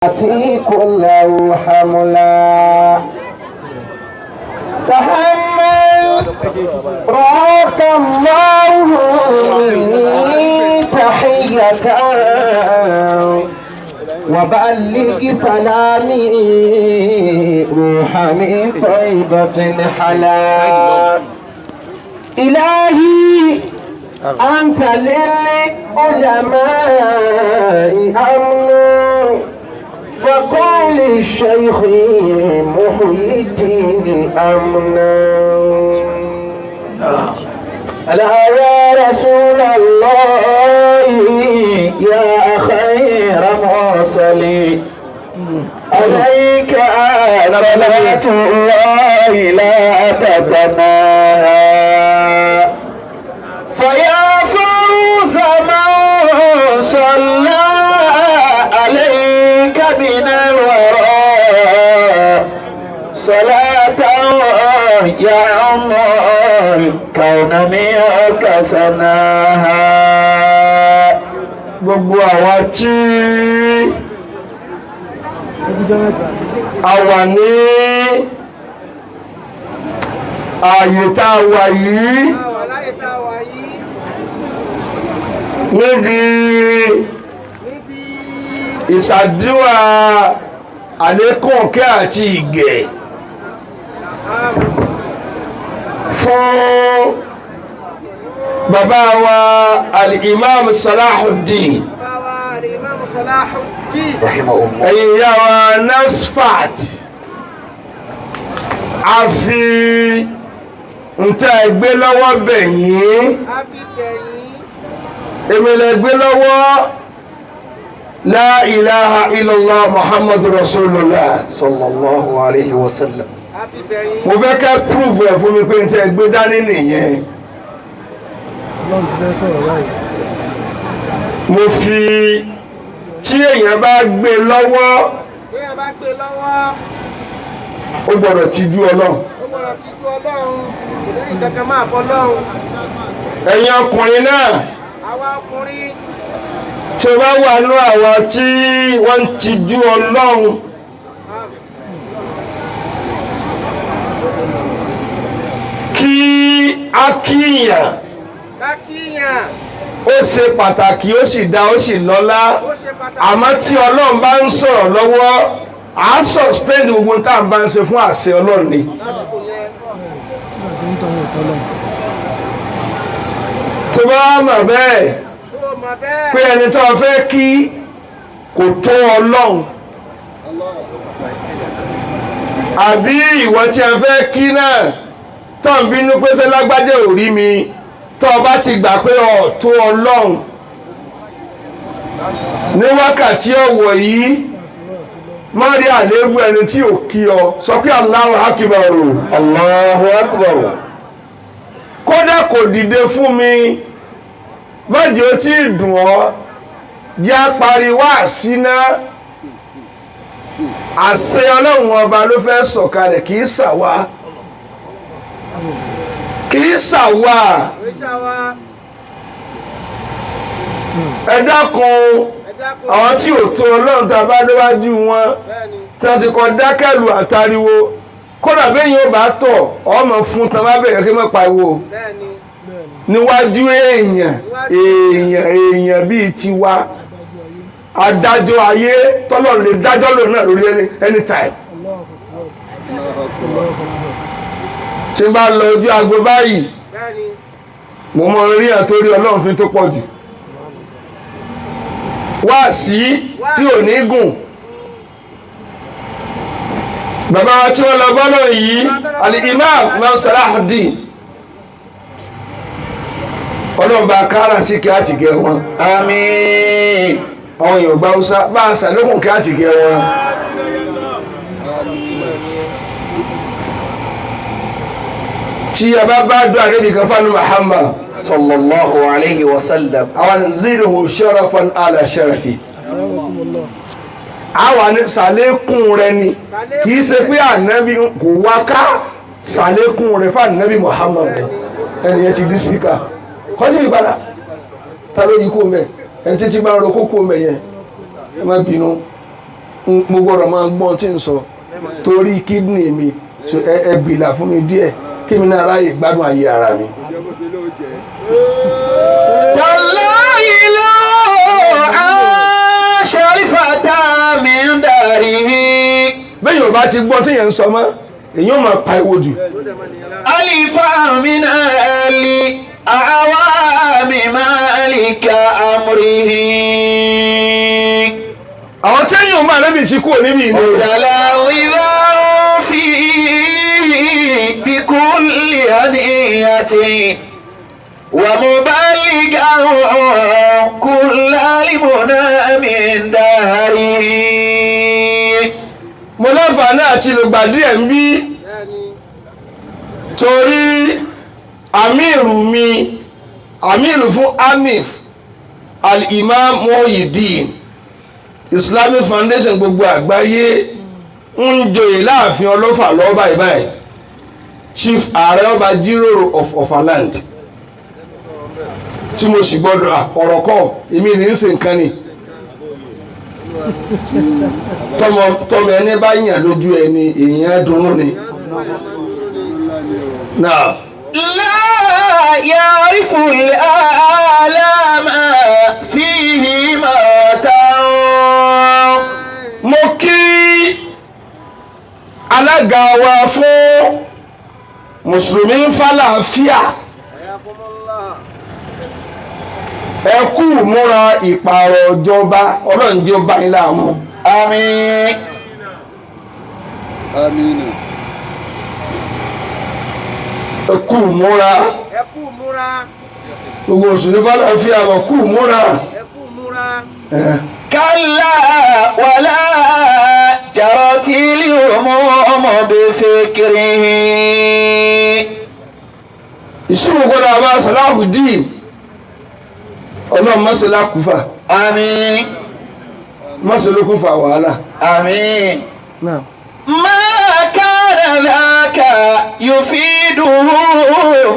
كله حملا تحمل رعاك الله مني تحية وبلغ سلامي روحا من طيبة حلا إلهي أنت للعلماء أمن فقل الشيخ محيي الدين أمنا ألا يا رسول الله يا خير مرسلين عليك صلاة الله لا تتناهى فيا فوز من صلى عليك من الوراء صلاة يا عمر كون منك سناها gbogbo àwa tí a wà ní ààyè tá a wà yìí níbi ìsàdúrà àlékún ọ̀kẹ́ àti ìgẹ̀ fún bàbá wa al-Imam Salahuddin ẹ̀yin ìyá wa Nasfat a fi ǹtẹ́ ẹgbẹ́ lọ́wọ́ bẹ̀yìn èmi lè gbé lọ́wọ́ la ilaha illallah muhammadu rasulullah sallallahu alayhi wa sallam mo fẹ́ ká prove ẹ̀ fún mi pé ǹtẹ́ ẹgbẹ́ dání nìyẹn mo fi tí èèyàn bá gbé lọ́wọ́ ó gbọ́dọ̀ tijú Ọlọ́run ẹ̀yin ọkùnrin náà tí ó bá wà ní àwọn tí wọ́n tijú Ọlọ́run kí á kíyàn ó ṣe pàtàkì ó sì dá ó sì lọ́lá àmọ́ tí Ọlọ́run bá ń sọ̀rọ̀ lọ́wọ́ à á suspend gbogbo tá à ń bá ń ṣe fún àṣẹ Ọlọ́run ni. tó bá mọ̀ bẹ́ẹ̀ pé ẹni tó fẹ́ kí kò tó Ọlọ́run àbí ìwọ tí a fẹ́ kí náà tó ń bínú pé ṣé lágbájá ò rí mi tó bá ti gbà pé ọ̀ tó Ọlọ́run ní wákàtí ọ̀wọ̀ yìí má rí àléébù ẹni tí ò kí ọ sọ pé Allahu Akbar Allahu Akbar kódà kò dìde fún mi bọ́jì ó tí dùn ọ́ yá pariwo àsíná àṣẹ Ọlọ́run ọba ló fẹ́ sọ̀kalẹ̀ kì í ṣàwá ẹ dákun àwọn tí ò tó Ọlọ́run tá a bá déwájú wọn tí wọ́n ti kọ́ dákẹ́lù àtàríwo kódà bẹ́yìn ó bá tọ̀ ọmọ fún tán bá bẹ̀rẹ̀ kí mọ́ pariwo níwájú èèyàn bíi tiwa adájọ́ ayé tọ́lọ̀ lè dájọ́ lò náà lórí anytime tí bá lọ ojú agbo báyìí mo mọ rí àtórí Ọlọ́run fi tó pọ̀ jù wá sí tí ò ní gùn bàbá wa tí wọ́n lọ gbọ́nà yìí al-Imam of Salahuddin Ọlọ́run bá kára sí kí á ti gẹ wọn àmín àwọn èèyàn gba Hausa bá a sàlékùn kí á ti gẹ wọn tí a bá bá dùn àrẹ́bì kan fánú Muhammad sallallahu alayhi wa sallam àwọn ziruhu sharafan ala sharafi àwọn ní sàlékùn rẹ ni kì í ṣe pé ànábì kò wá ká sàlékùn rẹ fún ànábì Muhammad ẹnìyẹn ti di spíkà kọ́sí mi padà ta ló yí kó mẹ́ ẹni títí bá ń ro kókó mẹ́ yẹn ẹ má bínú mo gbọ́dọ̀ máa gbọ́n tí ń sọ torí kídìnì mi ẹ bìlà fún mi díẹ̀ kí mi náà ráyè gbádùn ayé ara mi. Tallahi la sharifata min darihi. bẹ́ẹ̀ yóò bá ti gbọ́ tí yẹn ń sọ mọ́ èyí ò máa pa ewo jù. Alifa min ali awami malika amrihi. àwọn tẹ́yìn ò máa lẹ́bi tí kú níbi ìlú. Mutalawiza fi bikulli haniyatin wa muballighan kulla limuna min darihi. mo láǹfààní àti lògbà díẹ̀ ń bí torí àmírù fún amif al-Imam Muhyiddin Islamic Foundation gbogbo àgbáyé ń joyè láàfin ọlọ́fà lọ́wọ́ báyìí Chief ààrẹ ọba jíròrò of Offa land tí mo sì gbọ́dọ̀ ọ̀rọ̀ kọ́ èmi ní í ṣe nǹkan ni tọmọ ẹni bá yàn lójú ẹni èèyàn dunnú ni. Now, La ya'rifu al-alama fihi matan. mo kí alága wa fún mùsùlùmí fàlàáfíà ẹ kú múra ìpààrọ̀ ìjọba ọlọ́run jẹ́ ọba yín láàmú. Àmín. Àmín. ẹ kú múra gbogbo mùsùlùmí fàlàáfíà ẹ kú múra. Kalla wala jaratil umum bi fikrihi. ìṣirò gbọ́dọ̀ àbá Salahuddin ọlọ́run mọ́sẹ̀lá kúfà Àmín. mọ́sẹ̀lá kúfà wàhálà. Àmín. Náà. ما كان ذاك يفيده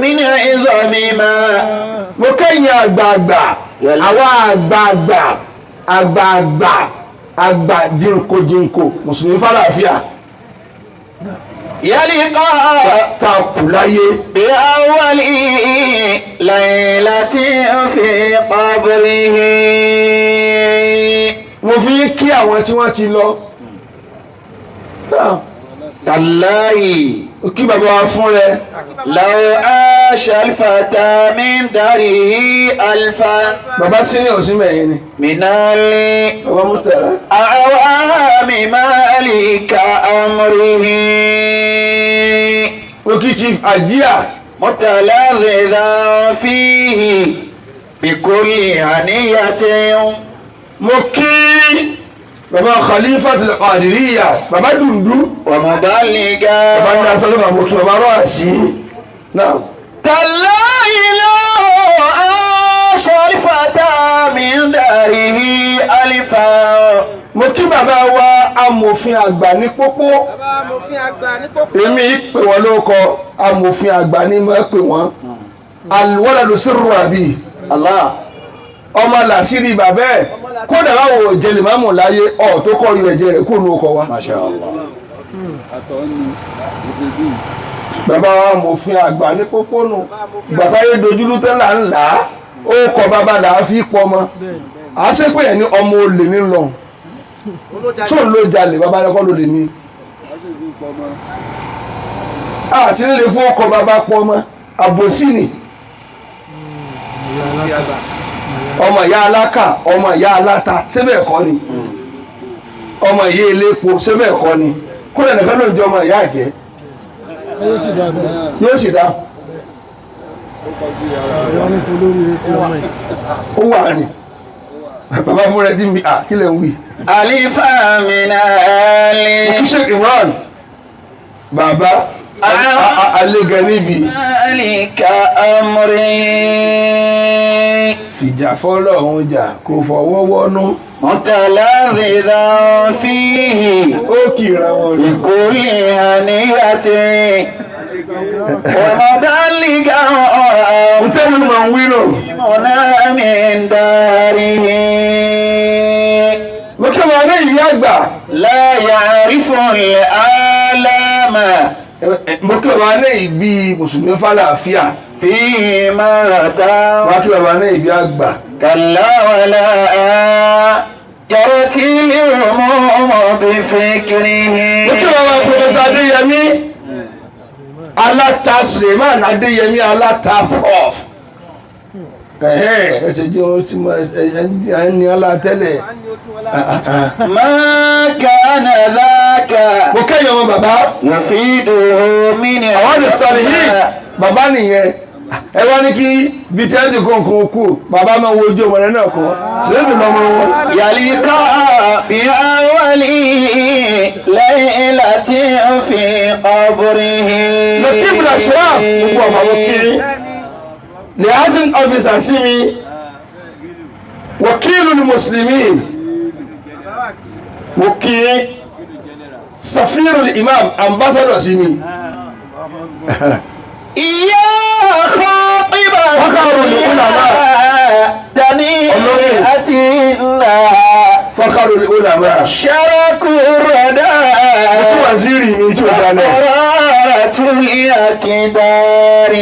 من عظم ما. mo kẹ́yìn àgbààgbà àwọn àgbà jinko mùsùlùmí fàlàáfíà يلقى tá a kù láyé. بأول ليلة في قبره. mo fi ń kí àwọn tí wọ́n ti lọ. تالله kí bàbá wa fún rẹ. لو عاش الفتى من داره ألفا bàbá sínú òsín mẹ́yìn ni. من bàbá mú tẹ̀lé. الأعوام مالك أمره. mo kí Chief Ajia. متلذذا فيه بكل هنية. mo kí bàbá Khalifatul Qadiriyya bàbá dùndú. ومبلغا bàbá ní aṣọ ló máa mo kí bàbá rọ àṣì náà. تالله لو عاش الفتى من داره ألفا. mo kí bàbá wa amòfin àgbà ní pópó. èmi pè wọ́n lóko amòfin àgbà ní mo pè wọ́n. al-waladu sirru abi. الله. ọmọ làṣírí bàbá ẹ̀ kódà báwo jẹlẹ máàmù láyé ọ̀ tó kọ́ yọ ẹ̀jẹ̀ rẹ̀ kó nu ọkọ̀ wa. ما شاء الله. Àtọ́ni ìṣègùn. bàbá wa amòfin àgbà ní pópó nù bàbá yẹn dojúlú tẹ́lá ńlá ó kọ bàbá là á fi pọ̀ mọ́ àṣepé yẹn ní ọmọ olè ní lọ tó ń lo jalè bàbá rẹ kọ́ ló lè ní. àṣì nílé fún ọkọ̀ bàbá pọ̀ mọ́ àbòsí ni ọmọ ìyá aláka ọmọ ìyá aláta síbẹ̀ kọ́ ni ọmọ ìyá elépo síbẹ̀ kọ́ ni kódà nìkan ló ń jẹ ọmọ ìyá àjẹ́ yóò sì dá ó wà ní bàbá fúnra ẹ tí mi kí lè ń wí. ألفا من آل Sheikh Imran bàbá alẹ́gẹ̀ níbi مالك أمري. fìjà fọ́lọ́run jà kò fọwọ́ wọ́nú متلذذا فيه ó kìra wọn rí. بكل هنية. ومبلغا ń tẹ́lu mọ̀ ń wí nù. هنا من داره. mo kí wọn ní ìyá àgbà لا يعرف الآلام mo kí bàbá náà ìbí mùsùlùmí fàlàáfíà في مرة wá kí bàbá náà ìbí àgbà كلا ولا جرت الهموم بفكره. mo kí bàbá pọfẹsọ adéyẹmí aláta suleiman adéyẹmí aláta prof ẹsẹ jẹ wọn ti mọ ẹni alátẹlẹ ما كان ذاك mo kẹyìn ọmọ bàbá يفيده من àwọn ti sọ nìyí bàbá nìyẹn ẹ wá ní kí bíi tí ẹni kankan kú bàbá máa wo ojú ọmọ rẹ náà kọ sílẹ̀ lọ́mọ wọn. يلقى بأول ليلة في قبره. Nakib Nashraf gbogbo ọmọ àwọn kiri liaison officer sí mi wakilul muslimin mo kiri safirul imam ambassador sí mi. يا خاطب فخر العلماء. دنيئة fakharul ulama شرك الردى mo waziri mi tí o dalẹ̀. قرارة الأكدار.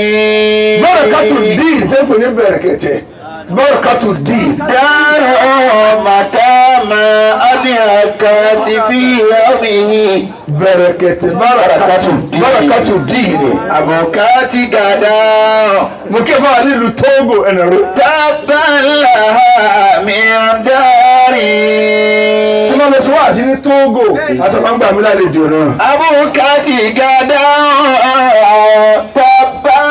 Barakatul din tẹ́ pé ní bẹ̀rẹ̀kẹ̀tẹ̀ Barakatul din. دار متى ما أدركت في يومه bẹ̀rẹ̀kẹ̀tẹ̀ Barakatul din ni. أبوكات غدا mo kẹ́ fún wa nílùú Togo ẹ̀nàró. تبا لها من داري. tí wọ́n lọ sí wá sí ní Togo àtàwọn mi lálejò náà. أبوكات غدا تبا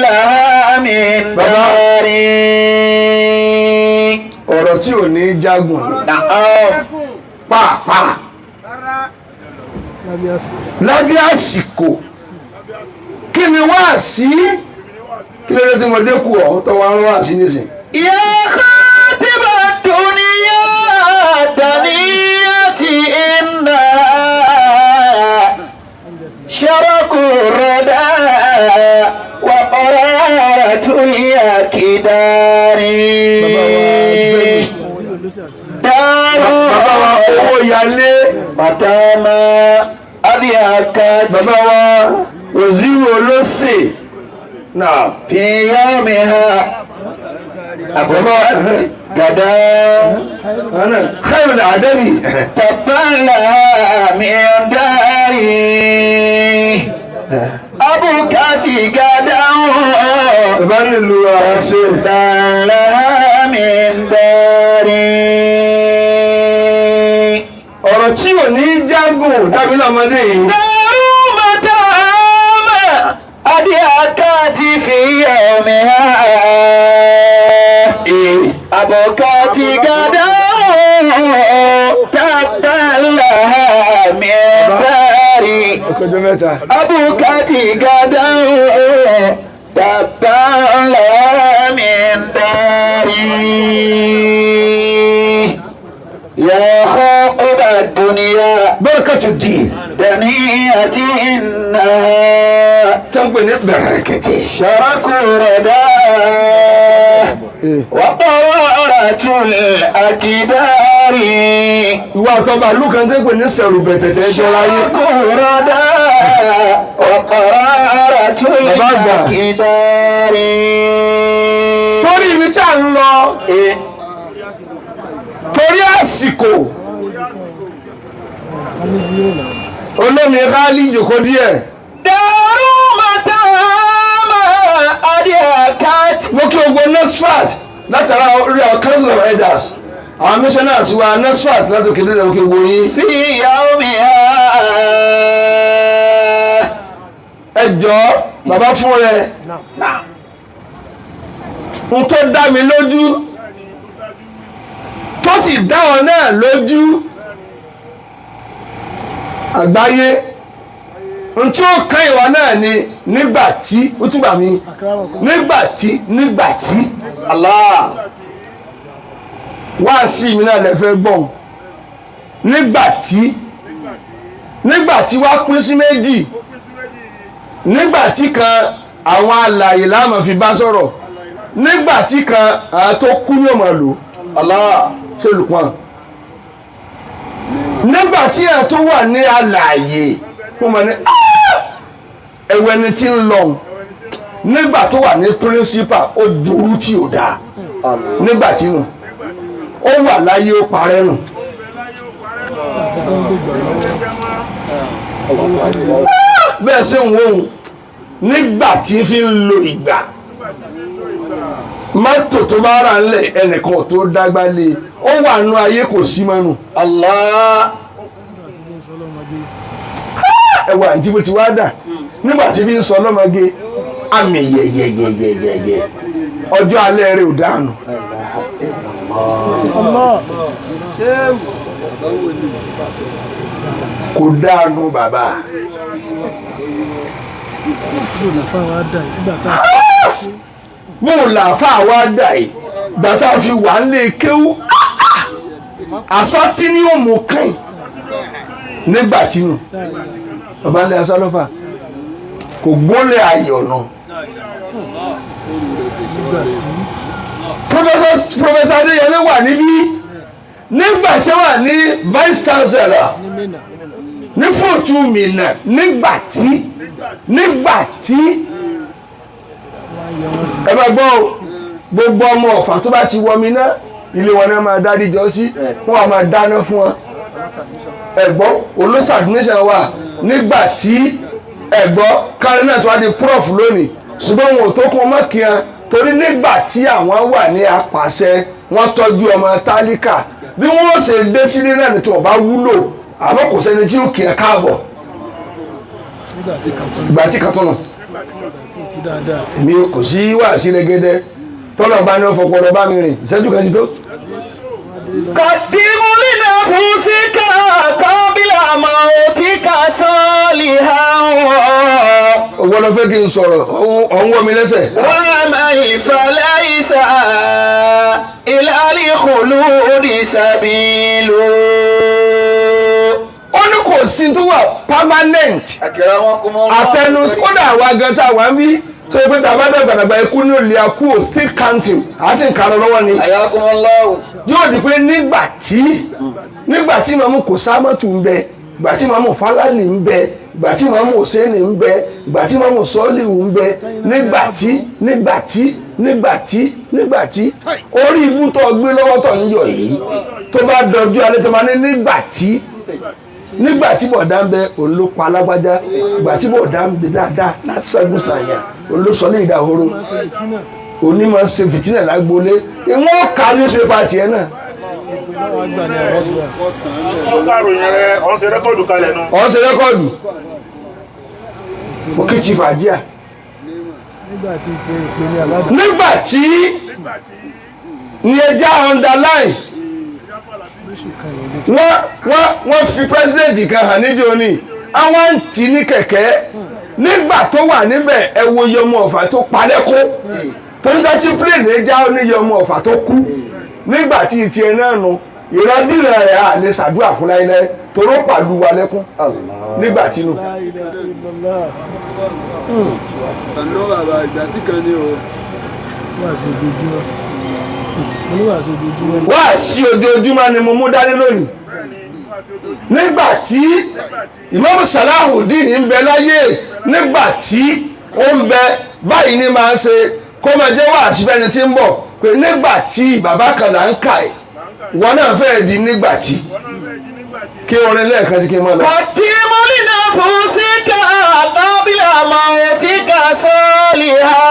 لها من داري. ọ̀rọ̀ tí ò ní jágùn نعم pàápàá lábẹ́ àsìkò kí ni wá sí kí ló dé tí mo dékù ọ̀ tó wá ń wá sí nísìn. يا خاتم الدنيا دنية إنها شرك الردى وقرارة الأكدار. bàbá wa owó yálé متى ما أضحكت bàbá wa òzírò olóṣè náà. في يومها أبوكات غدا خير العدم تبا لها من داري. أبوكات غدا bàbá nílùú àṣẹ. تبا لها من داري. ọ̀rọ̀ tí ò ní jágùn dábí lọ́mọdé yìí. دار متى ما أضحكت في يومها أبوكات غدا تبا لها من داري. ọkọjọ mẹ́ta. أبوكات غدا تبا لها من داري. يا خاطب الدنيا Barakatul din دنية إنها tán pè ní bẹ̀rẹ̀kẹ̀tẹ̀. شرك الردى وقرارة الأكدار. ìwà àtọ́ba ìlú kan tẹ́ pè ní sẹ̀rù bẹ̀tẹ̀tẹ̀ ẹjọ́ láyé. شرك الردى وقرارة الأكدار. torí ibi tí a ń lọ torí àsìkò olómi káálí jòkó díẹ̀. دار متى ما أضحكت mo kí gbogbo NASFAT látara orí àwọn council of elders àwọn missioners wa NASFAT látòkè lórí àwọn kéwòn yín. في يومها. ẹ jọ̀ọ́ bàbá fún rẹ n tó dá mi lójú tó sì dá ọ náà lójú àgbáyé n tí ó kàn ìwà náà ni nígbà tí ó tún gbà mí nígbà tí Allah wá sí mi náà lè fẹ́ gbọ́n nígbà tí wá pín sí méjì nígbà tí kan àwọn alààyè la máa fi bá sọ̀rọ̀ nígbà tí kan àwọn tó kú ní ọmọ lò Allah ṣe lùpọ̀n nígbà tí ẹ̀ tó wà ní alààyè wọ́n máa ní ẹ̀wẹ̀ ni tí ń lọ nígbà tó wà ní principal ó burú tí ò dáa nígbà tí nù ó wà láyé ó parẹ́ nù. bẹ́ẹ̀ sì ń wò ó nígbà tí fi ń lo ìgbà mọ́tò tó bá rà ńlẹ̀ ẹnìkan tó dágbá lé ó wà nù ayé kò sí mọ́nu. Allah. ẹwà àǹtí bó ti wá dà nígbà tí fi ń sọ lọ́mọge àmì yẹyẹyẹyẹyẹ ọjọ́ alẹ́ rẹ̀ ò dànù. kò dànù bàbá. bó làáfà wá dà yìí gbàtà fi wà ń lè kéwú àsọtí ni ó mú kàn nígbà tí nù bàbá ńlẹ̀ asálọ́fà kò gbólẹ̀ ayọ̀ náà. Professor Adéyẹmí wà níbí nígbà tí wà ní vice chancellor ní fòtú mìíràn nígbà tí ẹ bá gbọ́ gbogbo ọmọ Ọ̀fà tó bá ti wọmi ná ilé wọn náà máa dárí jọ sí wọn a máa dáná fún wọn ẹ̀gbọ́n olóṣàdúnṣe wà nígbà tí ẹ̀gbọ́n kárí náà tó wá di prof lónìí ṣùgbọ́n wọn ò tó kún ọmọ kíá torí nígbà tí àwọn wà ní apàṣẹ wọ́n tọ́jú ọmọ tálíkà bí wọ́n ṣe dé sílé náà ní tí wọ́n bá wúlò àmọ́ kò sẹ́ni tí ó kì í káàbọ̀ ìgbà tí kan tó nù èmi kò sí wàásí rẹ́gẹ́dẹ́ tọ́lọ̀ bá ní ọ̀fọ̀ pọ̀lọ̀ bá mi rìn ìṣẹ́jú kan sí tó. قدم لنفسك قبل موتك صالحا ọgbọ́n lọ fẹ́ kí n sọ̀rọ̀ ọ̀hún wọ́ mi lẹ́sẹ̀. ومن فليس إلى الخلود سبيل. ó ní kò sí tó wà permanent àtẹnu kódà àwa gan tá a wà ń bí tó yẹ pé tàbá dàgbàdàgbà ikú ní olè akú ò still counting à sì ń kà lọ lọ́wọ́ ni. yóò di pé nígbà tí màmú kò sámọ́tù ń bẹ ìgbà tí màmú Fálàlì ń bẹ ìgbà tí màmú Hùsẹ́ẹ̀nì ń bẹ ìgbà tí màmú Sọ́líhù ń bẹ nígbà tí orí ibú tó gbé lọ́wọ́ tó ń yọ yìí tó bá dọjú alẹ́ tó máa ní nígbà tí bọ̀dá ń bẹ òun ló pa alágbájá ìgbà tí bọ̀dá ń bẹ dáadáa lásàgùn sàyà òun ló sọ ní ìdahoro òní máa ń ṣe fìtínà lágbólé ìwọ́n ká newspaper tiẹ̀ náà. ọ̀n ṣe rẹ́kọ̀dù kalẹ̀ nù. ọ̀n ṣe rẹ́kọ̀dù mo kí Chief Ajia. nígbà tí ní ẹja underline wọ́n fi president kan hàn níjó ní àwọn ń tì ní kẹ̀kẹ́ nígbà tó wà níbẹ̀ ẹ wo iye ọmọ Ọ̀fà tó palẹ́kó toríta tí plane ẹja oníye ọmọ Ọ̀fà tó kú nígbà tí ìtì ẹ̀ náà nu ìrandíran rẹ̀ à lè ṣàdúrà fún láíláí toró pàlú wa lẹ́kún nígbà tí nù. àná bàbá ìgbà tí kan ní o. wáàsí ojoojúmọ́ ni mo mú dání lónìí nígbà tí Imam Salahuddin ń bẹ láyé nígbà tí ó ń bẹ báyìí ní máa ń ṣe kó máa jẹ́ wáàsí bẹ́ni tí ń bọ̀ pé nígbà tí bàbá kan là ń kà ẹ̀ wọn náà fẹ́ẹ́ di nígbà tí kí orin lẹ́ẹ̀kan sí kí n máa lọ. قدم لنفسك قبل موتك صالحا.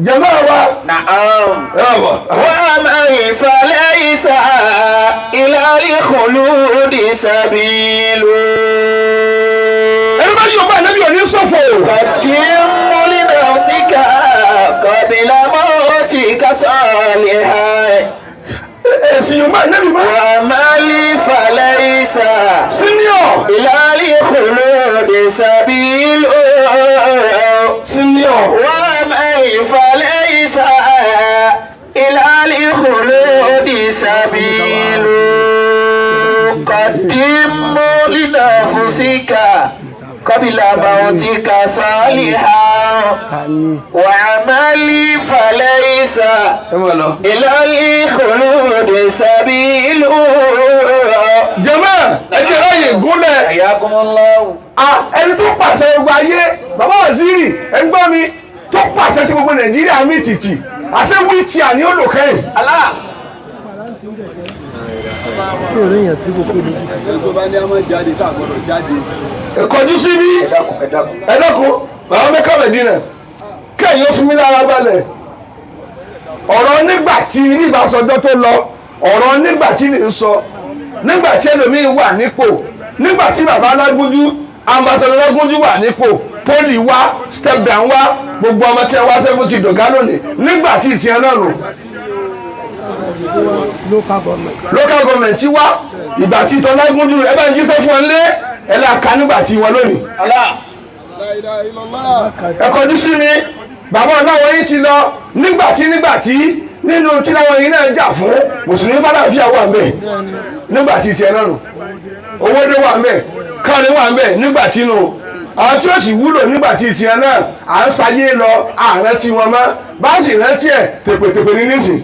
jama wa. نعم. ومن فليس إلى الخلود سبيل. ẹni bá yóò bá ẹni bí òní sọ̀fọ̀. قدم لنفسك قبل موتك صالحا. èsì yóò bá ẹni bí mọ́. ومن فليس senior. إلى الخلود سبيل. senior. ومن فليس إلى الخلود سبيل. قدم لنفسك قبل موتك صالحا وعملي فليس إلى الخلود سبيل. jàmáà ẹjẹ ráyè gúnlẹ̀. حياكم الله. ẹni tó pàṣẹ gbogbo ayé bàbá waziri ẹgbọ́n mi tó pàṣẹ tí gbogbo nàìjíríà mi tìtì àṣẹ wíìchì àní ó lò kẹ́yìn. ẹni tó bá ní a máa jáde tá a gbọ́dọ̀ jáde. ẹ̀kọ́jú síbí ẹ̀dọ́kun bàbá mẹ́kà mẹ́dínà kẹ́yìn ó fi mí lára balẹ̀ ọ̀rọ̀ nígbà tí nígbà sọjọ́ tó lọ ọ̀rọ̀ nígbà tí ní sọ nígbà tí ẹlòmíín wà nípò nígbà tí bàbá alágúnjú ambassadọ alágúnjú wà nípò poli wá step down wá gbogbo ọmọ tí ẹ wá sẹ́fún ti dọ̀gá lónìí nígbà tí ìtìyẹn náà nù. local government wá ìgbà tí tọ́lágúnjú ẹ bá ń jíṣẹ́ fún ọ lé ẹ lè ka nígbà tí wọn lónìí. ẹ kọjú sí mi bàbá ọláwọ̀ yìí ti lọ nígbà tí nínú tí láwọn yìí náà jà fún mùsùlùmí fàlàfíà wà ń bẹ nígbà tí tiẹ̀ náà nù owóde wà ń bẹ káàdé wà ń bẹ nígbà tí nù àwọn tí ó sì wúlò nígbà tí tiẹ̀ náà à ń sayé lọ ààrẹ tí wọn mọ bá sì rántí ẹ tèpètèpè ní nísìn.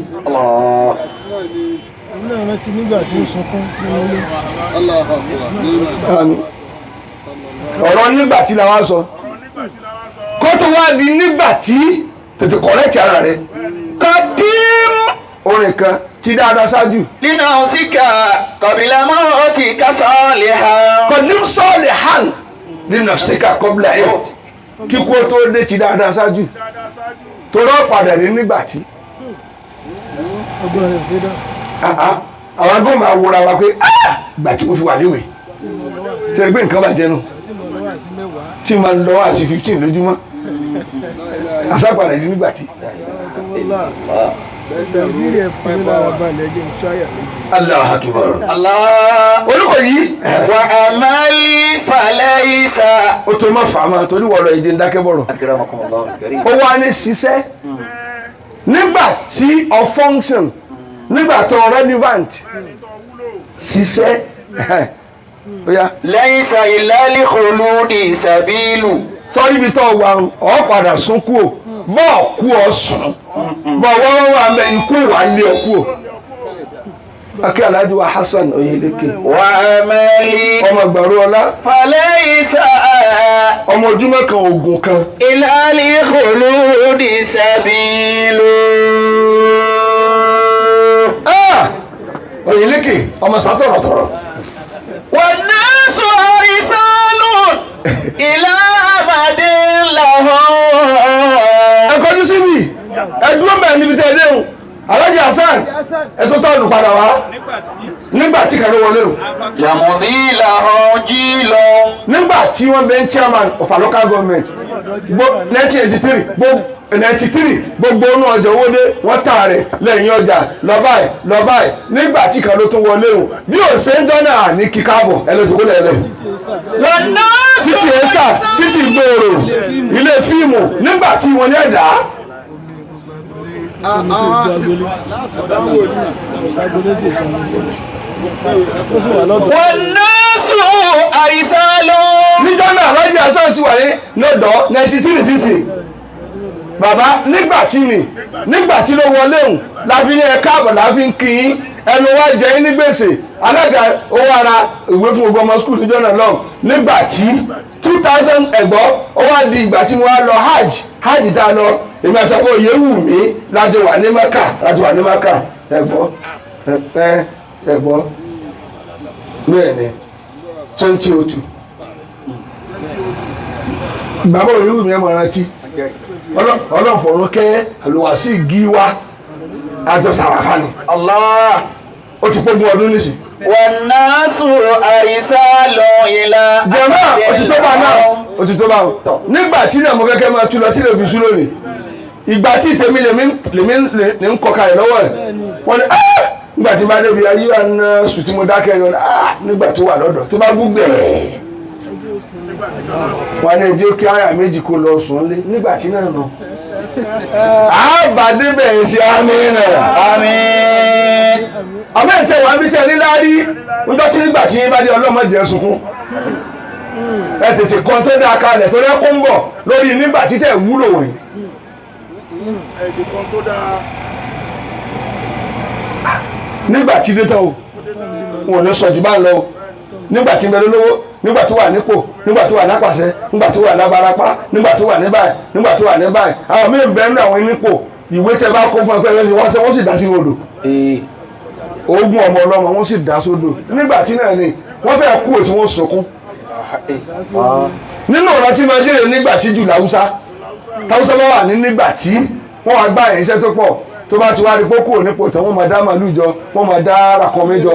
ọ̀rọ̀ nígbà tí làwọn sọ kó tó wá di nígbà tí tètè kọ̀rẹ́tì ara rẹ̀ قدم orin kan ti dáadáa ṣáájú. لنفسك قبل موتك صالحا. kọ̀dím sọ́ọ̀lì hàn nínú ṣíkà kọ́bílà ẹ̀ kíkú tó dé ti dáadáa ṣáájú tó rọ́ padà rí nígbà tí. àwọn agbóhùn máa wúra wa pé ìgbà tí mo fi wà léwèé ṣe é gbé nǹkan bàjẹ́ nù tí mo lọ àti 15 lójúmọ́ àṣàpàdà rí nígbà tí. Allahu Akbar. Olùkọ́ yìí. Wa amali falaysa. Ó tó má fà á máa torí wọ́n lọ ìdí ń dákẹ́ bọ̀rọ̀. Ó wá ní ṣiṣẹ́ nígbà tí ọ function nígbà tó relevant ṣiṣẹ́. Laysa illa li khuludi sabilu. Sọ́rí ibi tó wà ọ́ padà sún kú o bọ́ọ̀ kú ọ sùn bọ́ọ̀ wọ́n wà mẹ́ ikú wà lé ọ kú o. Akẹ́ Alhaji wa Hassan Oyeleke. Wa amali. Ọmọ ìgbàrú ọlá. Falaysa. Ọmọ ojúmọ́ kan ogun kan. Illa li khuludi sabilu. Oyeleke ọmọ sátọ̀rọ̀tọ̀rọ̀. Wan nasu risalun ila abadin lahum. Ẹ kọjú síbi ẹ dúró bẹ́ẹ̀ níbi tẹ́ ẹ déhùn Alhaji Hassan ẹ tó tọ́ọ̀nù padà wá nígbà tí kàló wọlé o. Yàmùdí lahum jìlọ. Nígbà tí wọ́n bẹ ń chairman of a local government 1993 gbogbo inú ọjà owó dé wọ́n tà rẹ̀ lẹ́yìn ọjà lọ báyìí nígbà tí kàló tó wọlé o bí ò ṣe ń jọ́nà ní kíkáàbọ̀ ẹ ló ti kó lẹ́lẹ̀. títí ẹ̀sà títí gbòòrò ilé fíìmù nígbà tí wọ́n ní ẹ̀dá. Wan nasu arisalu. Níjọ́ náà Alhaji Hassan sì wà ní lọ́dọ̀ 93 sísì. Bàbá nígbà tí ló wọlé òun láfi ní ẹ̀ka àbọ̀ láfi ń kí yín ẹnu wá jẹ́ yín ní gbèsè alága owó ara ìwé fún gbogbo ọmọ skul níjọ́ náà lọ́hùn nígbà tí 2000 ẹ̀gbọ́ ó wá di ìgbà tí mo wá lọ hajj tá a lọ èmi àti àpò òye wù mí lájọ wà ní Mẹ́kà ẹ̀gbọ́ bẹ́ẹ̀ ni 2002 bàbá òye wù mí ẹ̀ mọ̀ rántí ọlọ́fọ̀ọ́rọ́ kẹ́ àlùwàsí gíwá àjọ sàràfà ni. Allah. Ó ti pógun ọdún nísì. Wan nasu arisalu ila. Jẹ̀mọ́ òtítọ́ bá náà òtítọ́ bá o. Nígbà tí ilẹ̀ mọ́ kẹ́kẹ́ máa tú lọ tí lè fi sú lónìí. Ìgbà tí tèmi lèmi ń kọ kalẹ̀ lọ́wọ́ ẹ̀. Wọ́n ní nígbà tí bá débi ayé àná sùn tí mo dákẹ́ ẹ̀ lọ́nà nígbà tó wà lọ́dọ̀ tó bá gbúgbẹ̀ wọ́n ní ẹjẹ́ kí àyà méjì kó lọ sùn lé nígbà tí náà nà. Àbàdé bẹ̀rẹ̀ sí àmín. Àmín ìtẹ̀ wà bí tẹ̀ níláárí nígbà tí nígbà tí bá dé ọlọ́mọdé sunkún. ẹ tètè kan tó dáa kalẹ̀ tó lẹ́kọ́ ń bọ̀ lórí nígbà títẹ̀ wúlò wọ̀nyí. nígbà tí dé tán o wọn ò ní sọ jù bá ń lọ o nígbà tí ń bẹ lólówó nígbà tó wà nípò nígbà tó wà lápàṣẹ nígbà tó wà lábarapá nígbà tó wà ní báyìí nígbà tó wà ní báyìí àwọn míì bẹ́ẹ̀ ní àwọn nípò ìwé tẹ bá kó fún ẹgbẹ́ wọn ṣe wọ́n sì dá sí odò oògùn ọmọ ọlọ́mọ wọ́n sì dá sódò nígbà tí náà ni wọ́n fẹ́ kú òtí wọ́n sọkún nínú ọ̀rọ̀ tí máa jẹ́rẹ̀ nígbà tí jù láwùsá táwùsá bá wà ní nígbà tí wọ́n wá gbá iṣẹ́ tó pọ̀ tó bá ti wá rí pókó nípò tán wọ́n máa dá màálù jọ wọ́n máa dá ràkúnmí jọ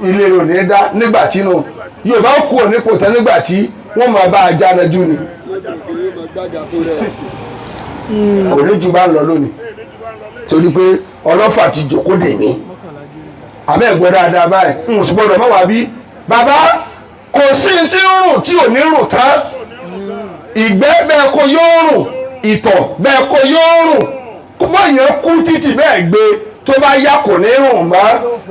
ilé rẹ̀ ò ní dá nígbà tí nù Yorùbá kú nípò tán nígbà tí wọ́n máa bá ajá náà jù ni kò ní jù bá ń lọ lónìí torí pé ọlọ́fà ti jòkó dè mí àbẹ́ ẹ̀gbọ́n dáadáa báyìí n sì gbọ́dọ̀ mọ́ wá bí bàbá kò sí tí ń rùn tí ò ní rùn tán ìgbẹ́ bẹ́ẹ̀ kó yóò rùn ìtọ̀ bẹ́ẹ̀ kó yóò rùn kó bá yẹn kú títì bẹ́ẹ̀ gbé tó bá yá kò ní rùn mọ́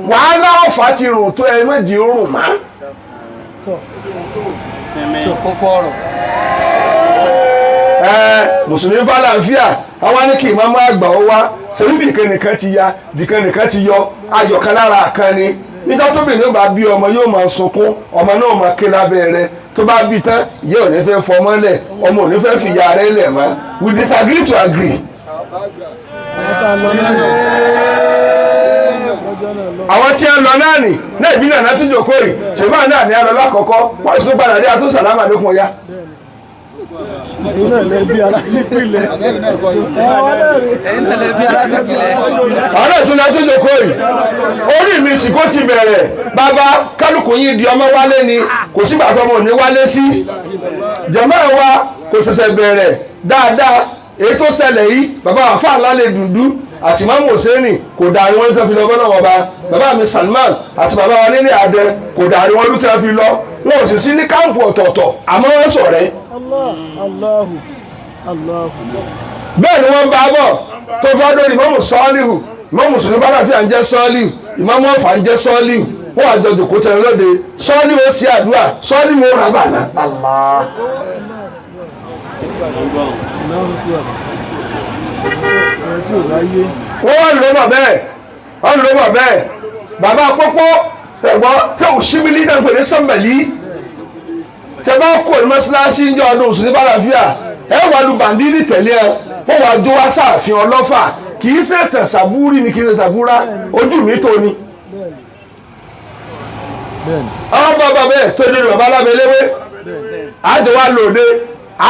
wàhálà ọ̀fà ti rùn tó ẹ méjì rùn mọ́. Mùsùlùmí fàlàáfíà àwọn ní kí ìmáàmù àgbà ó wá sẹ́yìn bìkan nìkan ti ya bìkan nìkan ti yọ ayọ̀kan lára kan ni nígbà tóbi ní bá bí ọmọ yóò máa sunkún ọmọ náà máa ké lábẹ́ rẹ̀ tó bá bí tán ìyá ò ní fẹ́ fọmọ́ lẹ̀ ọmọ ò ní fẹ́ fìyà rẹ̀ lẹ̀ mọ́ we disagree to agree. àwọn tí ń lọ náà nì náà ìbí náà tún jòkó rì ṣùgbọ́n náà ní alọ́ lákọ̀ọ́kọ́ wọ́n sì tún padà dé àtún sàlámà lókun ọ̀yá. àwọn náà tún náà tún jòkó rì orí mi sì kó ti bẹ̀rẹ̀ bàbá kálukú yín di ọmọ wálé ni kò sígbà tó ọmọ òní wálé sí jàmáà wa kò ṣẹ̀ṣẹ̀ bẹ̀rẹ̀ dáadáa èyí tó ṣẹlẹ̀ yìí bàbá àfáà lálẹ́ dùndú àti Imam Hussein kò dàrí wọn tó fi lọ bọ́lá wọn bàbá mi Salman àti bàbá wa nílé àdẹ kò dàrí wọn tó fi lọ wọn ò sì sí ní káàmpù ọ̀tọ̀ọ̀tọ̀ àmọ́ wọ́n ṣọ̀rẹ́. bẹ́ẹ̀ ni wọ́n bá bọ̀ tó fọ́ lórí Imam Sọ́ọ́líhù Imam Mùsùlùmí fàlàfíà ń jẹ́ Sọ́ọ́líhù Imam Offa ń jẹ́ Sọ́ọ́líhù wọ́n àjọ jòkó tẹ̀lé lóde Sọ́ọ́líhù ó sì àdúrà Sọ́ọ́líhù ó rà bàná. wọ́n lò bọ̀ bẹ́ẹ̀ bàbá pópó ẹ̀gbọ́n tí ò síbílì náà pè ní sàmbẹ̀lì tẹ bá kó ní mọ́sálásí ń jẹ́ ọdún Mùsùlùmí fàlàfíà ẹ wà lu bàndínì tẹ̀lé ẹ wọ́n wà jó wá sáàfin ọlọ́fà kì í ṣe tẹ̀ sàbúrì ni kì í ṣe sàbúrà ojú mi tó ni. àwọn bàbá bẹ́ẹ̀ tó dé bàbá lábẹ́lẹ́wé àjọ wa lòde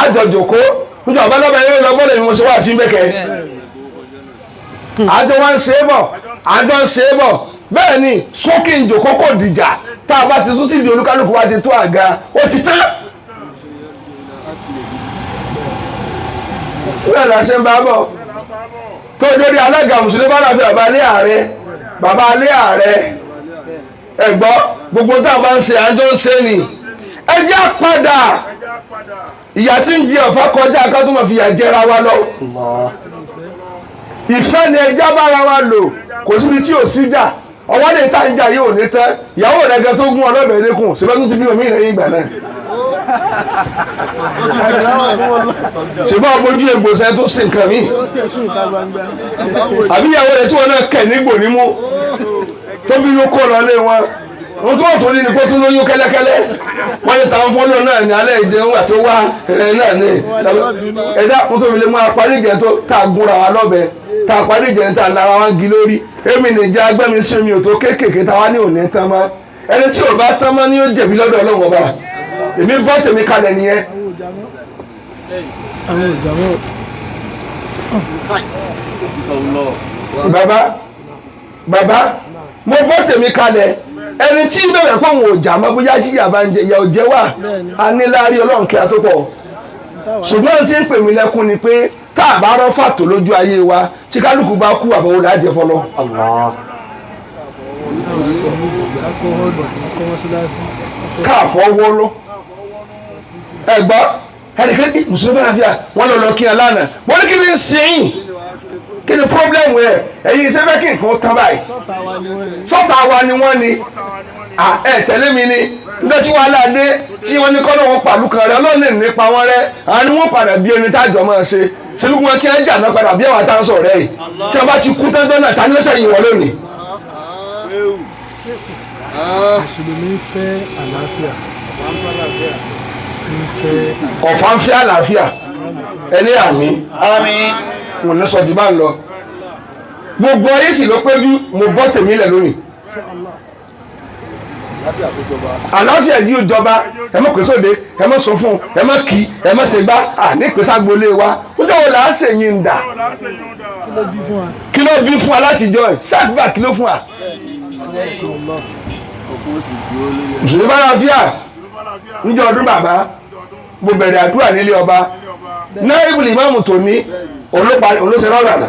àjọ jòkó níjọ bàbá lábẹ́lẹ́wé lọ́gbọ́dọ̀ ni mo ṣe wá sí bẹ́kẹ́ àjọ wa ń ṣe é bọ̀ bẹ́ẹ̀ ni sókè ń jòkó kò dìjà tá a bá ti sún tí ìdí olúkálùkù wa ti tó àga ó ti tán. bẹ́ẹ̀ la ṣe ń bá bọ̀ tó dórí alága Mùsùlùmí fàlàfíà bàbá alẹ́ ààrẹ ẹ̀gbọ́ gbogbo tá a bá ń ṣe àjọ ń ṣe ni ẹ jẹ́ padà ìyà tí ń jẹ ọ̀fà kọjá ká tó máa fi ìyà jẹra wa lọ ìfẹ́ ni ẹja bára wa lò kò síbi tí ò síjà ọwọ́ lè ta ń jà yóò ní tẹ́ ìyàwó rẹ̀ gan tó gún ọlọ́bẹ̀ lẹ́kùn síbẹ̀ tó ti bí omi ìrẹ̀yìn ìgbà náà ṣùgbọ́n ọgbójú egbòsẹ̀ tó sì nǹkan mí àbí ìyàwó rẹ̀ tí wọ́n náà kẹ̀ nígbò nímú tó bí ló kó lọ lé wọn wọ́n tó wọ́n tó ní ní kó tó lóyún kẹ́lẹ́kẹ́lẹ́ wọ́n ní tàwọn fọ́lọ́ náà ní alẹ́ ìdẹ́wà tó wá náà ní ẹ̀dá kó tó fi lè mú apárí ìjẹ́ tó tá a gúnra wa lọ́bẹ̀ tá a parí ìjẹ́ tá a lára wa gi lórí èmi nìjà agbẹ́mi sí mi ò tó kéékèèké táwa ní òní tán mọ́ ẹni tí ò bá tán mọ́ ni yóò jẹ̀bi lọ́dọ̀ Ọlọ́run ọba èmi bọ́ tèmi kalẹ̀ nìyẹn. bàbá mo bọ́ tèmi kalẹ̀ ẹni tí bẹ̀rẹ̀ pọ̀ wọn ò jà mọ́ bóyá sí yàrá ń jẹ ìyà ò jẹ́ wà á ní láàárín Ọlọ́run kí a tó pọ̀ ṣùgbọ́n tí ń pè mí lẹ́kún ni pé tá a bá rọ́ fàtó lójú ayé wa tí kálukú bá kú àbọ̀wò láàjẹ fọlọ́. káàfọ́ wọ́lọ́ ẹ̀gbọ́ ẹnìkan ní Mùsùlùmí fàlàfíà wọ́n lọ kí ẹ lánàá wọ́n ní kí ni ń sìn kí ni pọ́blẹ́mù ẹ̀ ẹ̀yin iṣẹ́ fẹ́ kí nǹkan tán báyìí sọ́tà wa ni wọ́n ni ẹ̀ tẹ̀lé mi ni nígbà tí wàhálà dé tí wọ́n ní kọ́nà wọn pàlú kan rẹ ọlọ́run lè nípa wọn rẹ àwọn ni wọ́n padà bí ẹni tájọ máa ṣe sílùú wọn tí wọ́n jà náà padà bí àwọn àtàwọn sọ̀rọ̀ rẹ yìí tí wọ́n bá ti kú tán náà ta ni ó sẹ́yìn wọn lónìí. Mùsùlùmí ń fẹ́ àlàáfíà. Ọ̀fà ń fẹ́ àlàáfíà ẹni àmín wọn ní sọjú bá ń lọ gbogbo ayé sì ló péjú mo bọ́ tèmi lẹ̀ lónìí. Àlàáfíà jí ìjọba ẹ mọ̀ pèsè òde ẹ mọ̀ sọ fún ẹ mọ̀ kí ẹ mọ̀ ṣe gbá ní ìpèsè agboolé wa ó jẹ́ wọ́n là á ṣe yín ń dà kí ló bí fún wa láti jọ ẹ̀ sáfìbà kí ló fún wa. Mùsùlùmí bá láfíà níjọ́ ọdún bàbá mo bẹ̀rẹ̀ àdúrà nílé ọba náírà ìmáàmù tòní olóṣèlú ọ̀rọ̀ àná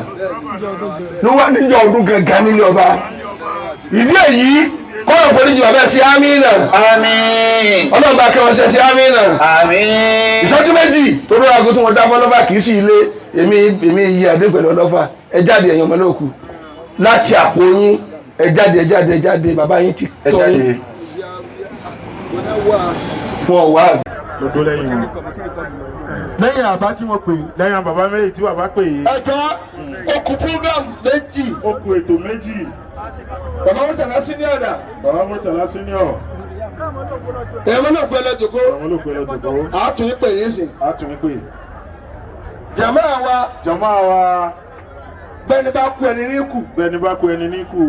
níjọ́ ọdún gangan nílé ọba ìdí èyí kọ́nà foríjì bàbá ẹ̀ sí àmínà ọlọ́run bá kẹwọn ṣe sí àmínà ìṣẹ́jú méjì tó lóra ago tí wọ́n dá fọlọ́fà kì í sí ilé èmi yí adé pẹ̀lú ọlọ́fà ẹ jáde ẹ̀yàn ọmọlẹ́òkú láti àpò yín ẹ jáde bàbá yín ti tọ́ yín wọn wà. lọ́dọ̀ lẹ́yìn àbá tí mo pè lẹ́yìn bàbá méjì tí bàbá pè yìí. ẹjọ́ okùn program méjì. okùn ètò méjì. bàbá Murtala senior dà. bàbá Murtala senior. ẹ̀rọ náà gbé lọ́jọ́kó. àwọn ló gbé lọ́jọ́kó. àátún yín pè yín sìn. àátún yín pè. jàmáà wa. jàmáà wa. bẹ́ẹ̀ni bá kú ẹni ní kù. bẹ́ẹ̀ni bá kú ẹni ní kù.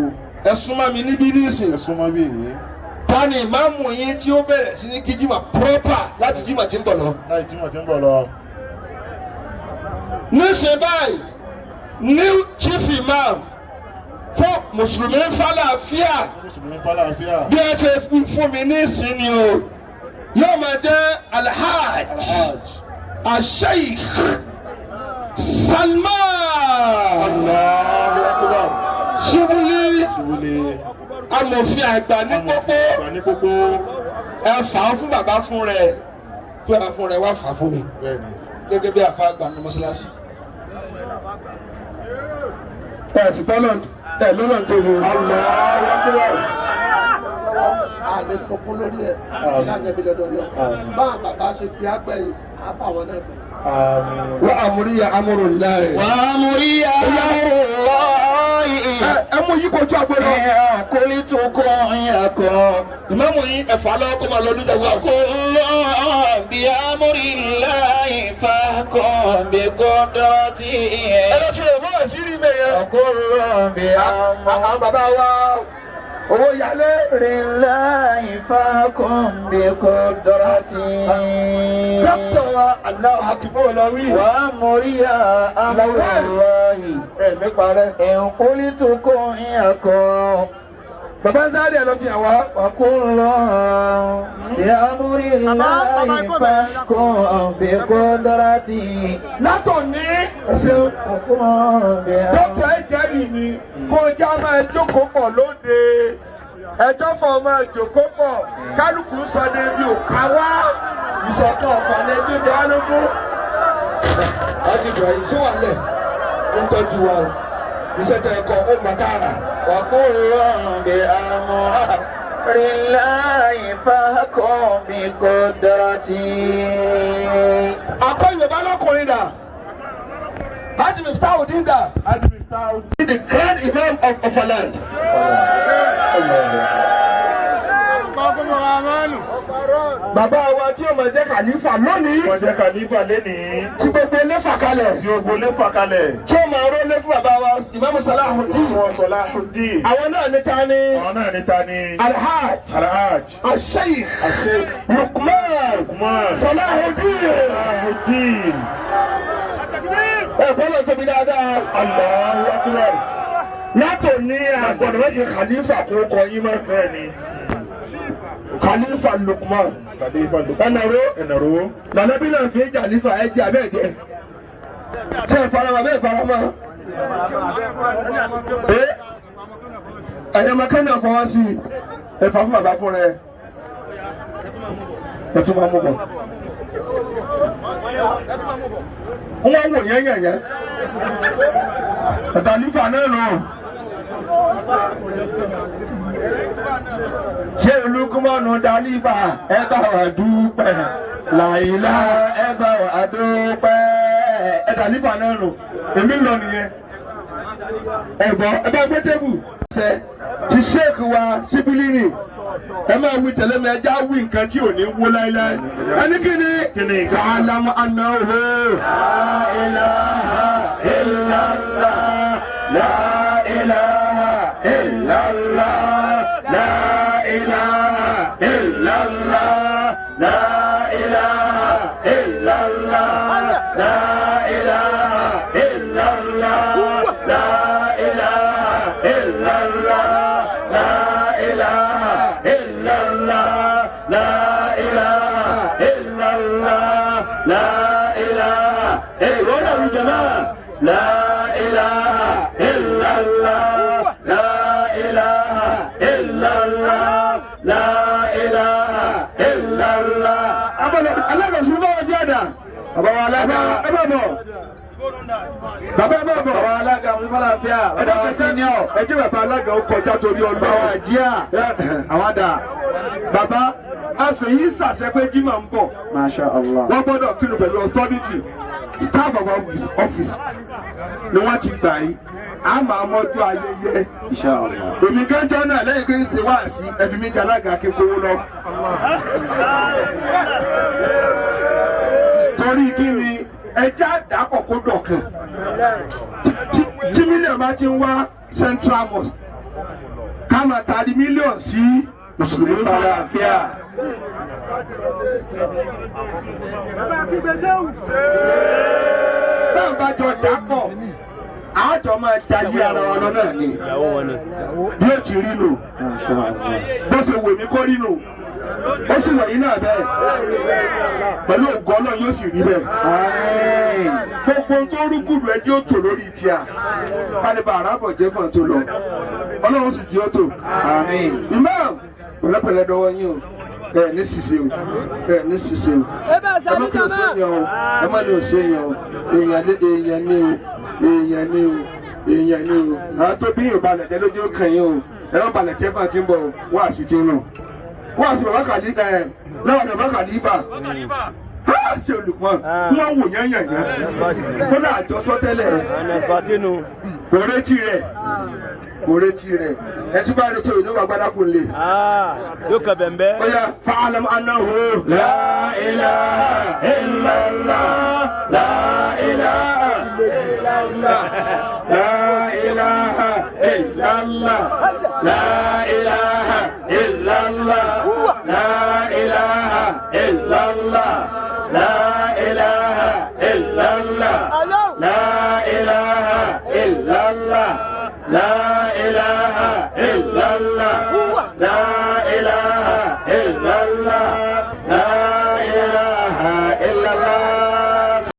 ẹ súnmọ́ mi níbí nísìn. ẹ súnmọ́ bí èyí. Tani ìmáàmù yín tí ó bẹ̀rẹ̀ sí ní kí jímọ̀ proper láti jímọ̀ tí ń bọ̀ lọ. láti jímọ̀ tí ń bọ̀ lọ. níṣẹ́ báyìí new chief imam fún mùsùlùmí fàlàáfíà. mùsùlùmí fàlàáfíà. bí ẹ ṣe fún mi ní ìsinmi o yóò máa jẹ́ alhaj asheikh Salman. Allahu Akbar. Ṣubúlí amòfin àgbà ní pópó ẹ fà á fún bàbá fún rẹ tó ẹ fún rẹ wá fà á fún mi gẹ́gẹ́ bí àfa àgbà ní mọ́ṣáláṣí. ẹ sì tọ́lọ̀ ẹ lọ́nà tó wù. àlè sọkún lórí ẹ ìlànà ìbí lọ́dọ̀ lọ bá bàbá ṣe fi àgbẹ̀yìn àbá wọn náà bẹ̀. wàhámùríyà amúrùláì. wàhámùríyà amúrùláì. ẹ mú yí kojú àgbẹ̀rọ. kólí tó kọ́ ìyàkọ́. ìmáàmù yín ẹ̀fọ́ alọ́ kó máa lọ lójà wá. kó lọ bí amúrùláì fàkọ́ bí kọ́dọ̀tì. ẹ lọ fi èèmọ̀ àṣírí mẹ́yẹ. kó lọ bí àwọn bàbá wa owó yálé. amúrùláì fàkọ́ bí kọ́dọ̀tì. dókítà wa Allahu Akbar lọ wí. wàhámùríyà amúrùláì. nípa rẹ. kólí tó kọ́ ìyàkọ́. bàbá sáré ẹ lọ fi àwa. وكل بأمر الله فاحكم بقدرته. látòní ẹsẹ̀ dókítà ẹ jẹ́rìí mi kó já máa jókòó pọ̀ lóde ẹjọ́ fọ máa jókòó pọ̀ kálukú sọ ní ibi òkà wá ìṣọ̀kan ọ̀fà ní ẹbí ìjọ alógún. láti Ibrahim ṣé wà lẹ̀ ń tọ́jú wa o iṣẹ́ tẹ̀ ẹ̀kọ́ ó mọ̀ káàrà. وكل بأمر الله فاحكم بقدرته. àkọ́ Yorùbá lọ́kùnrin dà Hajj Miftahudeen dà. Hajj Miftahudeen. the grand imam of Offa land. bàbá wa tí ó máa jẹ́ kàlífà lónìí. wọ́n jẹ́ kàlífà lénìí. tí gbogbo ilé fà kalẹ̀. tí gbogbo ilé fà kalẹ̀. tí ó máa rólé fún bàbá wa Imam Salahuddin. wọ́n Salahuddin. àwọn náà ní ta ni. àwọn náà ní ta ni. Alhaj. Alhaj. Asheikh. Asheikh. Lukman. Salahuddin. ẹ gbọ́dọ̀ tóbi dáadáa. Allahu Akbar. látòní àgbọ̀dọ̀ méjì khalifa kó kọ yín mọ́. bẹ́ẹ̀ni. Khalifa Lukman. Khalifa Lukman. ẹnàró. lànàbí náà fi ń jà nífà ẹ jẹ abẹ́ jẹ. ṣé ẹ farama bẹ́ẹ̀ farama. ẹ̀yẹ mẹ́kánná fọwọ́ sí ẹ fà fún bàbá fún rẹ. ẹ tún máa mú bọ̀. wọ́n wò yẹn yẹn yẹn. ẹ̀dá nífà náà nù. ṣé olùkúmọ̀nù dálífà ẹ bá wa dúpẹ́ làyílá ẹ bá wa dúpẹ́ ẹ dálífà náà nù èmi lọ nìyẹn ẹ̀gbọ́n ẹ bá gbé tébù ṣe ti sheik wa Sibilini ẹ máa wí tẹ̀lé mi ẹja wí nǹkan tí ò ní wó láéláé ẹni kíni kàlámù anáhó la ilaha illallah la ilaha illallah la ilaha illallah la ilaha illallah la ilaha illallah la ilaha illallah la ilaha illallah la ilaha illallah la ilaha illallah jama'a la ilaha illallah la ilaha illallah la ilaha illallah abala alaga suba wajada abala alaga ababo bàbá ẹ bá bọ̀. bàbá alága Alaafia bàbá senior. ẹ jẹ́ bàbá alága ó kọjá torí ọlọ́wọ́. bàbá jíà àwọn dà. bàbá àfẹ̀yìn sàṣẹ pé jimá ń bọ̀. Masha Allah. wọ́n gbọ́dọ̀ kírun pẹ̀lú authority staff of office ni wọ́n ti gbà yín. a máa mọ́jú ayẹyẹ. Insha Allah. èmi gẹ́jọ́ náà lẹ́yìn pé ń ṣe wá sí ẹ̀fí mi jẹ́ alága kíkówó lọ. torí kí ni ẹja àdàpọ̀ kó dọ̀kan tí mílíọ̀nù bá ti ń wá Central Mosque ká máa tari mílíọ̀nù sí Mùsùlùmí Alaafia. náà bá jọ dàpọ̀ àjọ máa jayé ara wa lọ náà ni bí ó ti rí nù bó ṣe wò mí kó rí nù ó sì wọ̀nyí náà bẹ́ẹ̀ pẹ̀lú ògùn Ọlọ́run yóò sì rí bẹ́ẹ̀. gbogbo tó rúgùdù ẹjẹ́ ó tò lórí tíà kálíbà àràbọ̀ jẹ́ fún àtò lọ Ọlọ́run sì jí ó tò. Imam pẹ̀lẹ́pẹ̀lẹ́ dọwọ́ yín o ẹ ní ṣiṣẹ́ o ẹ ní ṣiṣẹ́ o ẹ má kí o ṣe yàn o ẹ má ní o ṣe yàn o èèyàn ní o èèyàn ní o èèyàn ní o àwọn tó bí yóò balẹ̀ jẹ́ lójú ó kàn yín o ẹ má balẹ̀ jẹ́ fún àti ń bọ̀ wá àṣìtì nù. wọ́n àti bàbá kàlífà ẹ̀ lọ́wọ́ bàbá kàlífà ṣe olùkọ́ wọ́n wò yẹn yẹn yẹn kó náà àjọsọ tẹ́lẹ̀ kò retí rẹ̀ ẹ tún bá retí òyìnbó agbádá kò lè. yóò kà bẹ̀m̀bẹ́. ó yá fa'alam annahu la ilaha illallah la ilaha illallah la ilaha illallah la ilaha illallah la ilaha illallah la